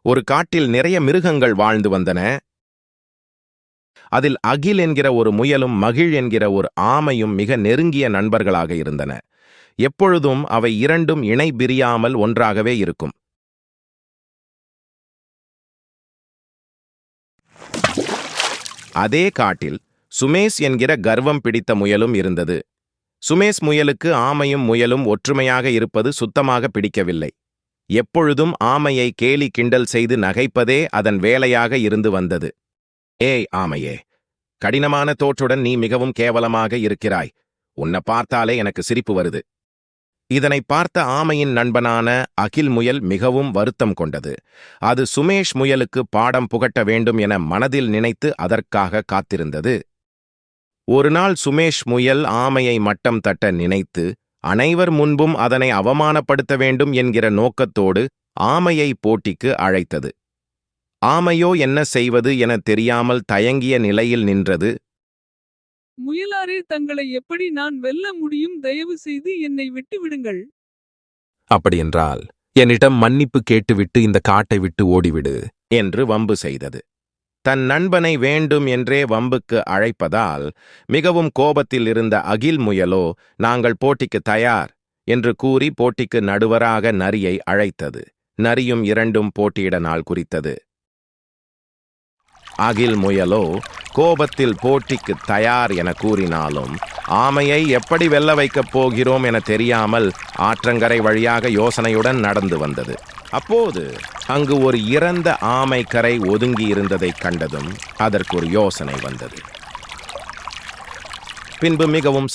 ஒரு காட்டில் நிறைய மிருகங்கள் வாழ்ந்து வந்தன. அதில் அகில் என்கிற ஒரு முயலும் மகிழ் என்கிற ஒரு ஆமையும் மிக நெருங்கிய நண்பர்களாக இருந்தன. எப்பொழுதும் அவை இரண்டும் இணை பிரியாமல் ஒன்றாகவே இருக்கும். அதே காட்டில் சுமேஷ் என்கிற கர்வம் பிடித்த முயலும் இருந்தது. சுமேஷ் முயலுக்கு ஆமையும் முயலும் ஒற்றுமையாக இருப்பது சுத்தமாக பிடிக்கவில்லை. எப்பொழுதும் ஆமையை கேலி கிண்டல் செய்து நகைப்பதே அதன் வேலையாக இருந்து வந்தது. ஏய் ஆமையே, கடினமான தோற்றுடன் நீ மிகவும் கேவலமாக இருக்கிறாய். உன்னை பார்த்தாலே எனக்கு சிரிப்பு வருது. இதனை பார்த்த ஆமையின் நண்பனான அகில் முயல் மிகவும் வருத்தம் கொண்டது. அது சுமேஷ் முயலுக்கு பாடம் புகட்ட வேண்டும் என மனதில் நினைத்து அதற்காக காத்திருந்தது. ஒரு நாள் சுமேஷ் முயல் ஆமையை மட்டம் தட்ட நினைத்து அனைவர் முன்பும் அதனை அவமானப்படுத்த வேண்டும் என்கிற நோக்கத்தோடு ஆமையை போட்டிக்கு அழைத்தது. ஆமையோ என்ன செய்வது என தெரியாமல் தயங்கிய நிலையில் நின்றது. முயலாரே, தங்களை எப்படி நான் வெல்ல முடியும்? தயவு செய்து என்னை விட்டு விடுங்கள். அப்படியென்றால் என்னிடம் மன்னிப்பு கேட்டுவிட்டு இந்த காட்டை விட்டு ஓடிவிடு என்று வம்பு செய்தது. தன் நண்பனை வேண்டும் என்றே வம்புக்கு அழைப்பதால் மிகவும் கோபத்தில் இருந்த அகில் முயலோ நாங்கள் போட்டிக்கு தயார் என்று கூறி போட்டிக்கு நடுவராக நரியை அழைத்தது. நரியும் இரண்டும் போட்டியிட நாள் குறித்தது. அகில் முயலோ கோபத்தில் போட்டிக்கு தயார் என கூறினாலும் ஆமையை எப்படி வெல்ல வைக்கப் போகிறோம் என தெரியாமல் ஆற்றங்கரை வழியாக யோசனையுடன் நடந்து வந்தது. அப்போது அங்கு ஒரு இறந்த ஆமை கரை ஒதுங்கி இருந்ததைக் கண்டதும் அதற்கு ஒரு யோசனை வந்தது. பின்பு மிகவும்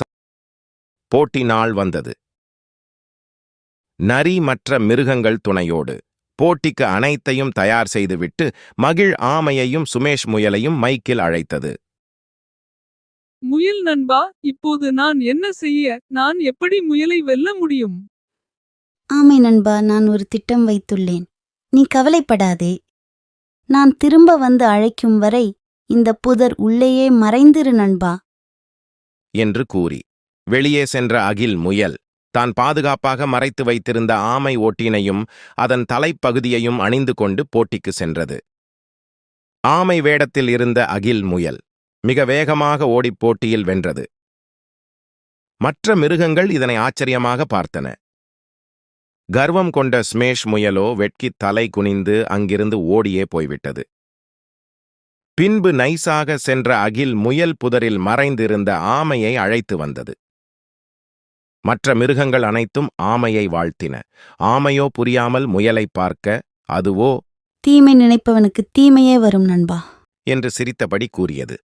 போட்டி நாள் வந்தது. நரி மற்ற மிருகங்கள் துணையோடு போட்டிக்கு அனைத்தையும் தயார் செய்துவிட்டு மகிழ் ஆமையையும் சுமேஷ் முயலையும் மைக்கில் அழைத்தது. முயல் நண்பா, இப்போது நான் என்ன செய்ய? நான் எப்படி முயலை வெல்ல முடியும்? ஆமை நண்பா, நான் ஒரு திட்டம் வைத்துள்ளேன். நீ கவலைப்படாதே. நான் திரும்ப வந்து அழைக்கும் வரை இந்த புதர் உள்ளேயே மறைந்திரு நண்பா என்று கூறி வெளியே சென்ற அகில் முயல் தான் பாதுகாப்பாக மறைத்து வைத்திருந்த ஆமை ஓட்டினையும் அதன் தலைப்பகுதியையும் அணிந்து கொண்டு போட்டிக்கு சென்றது. ஆமை வேடத்தில் இருந்த அகில் முயல் மிக வேகமாக ஓடிப் போட்டியில் வென்றது. மற்ற மிருகங்கள் இதனை ஆச்சரியமாக பார்த்தன. கர்வம் கொண்ட சுமேஷ் முயலோ வெட்கித் தலை குனிந்து அங்கிருந்து ஓடியே போய்விட்டது. பின்பு நைசாக சென்ற அகில் முயல் புதரில் மறைந்திருந்த ஆமையை அழைத்து வந்தது. மற்ற மிருகங்கள் அனைத்தும் ஆமையை வாழ்த்தின. ஆமையோ புரியாமல் முயலை பார்க்க, அதுவோ தீமை நினைப்பவனுக்கு தீமையே வரும் நண்பா என்று சிரித்தபடி கூறியது.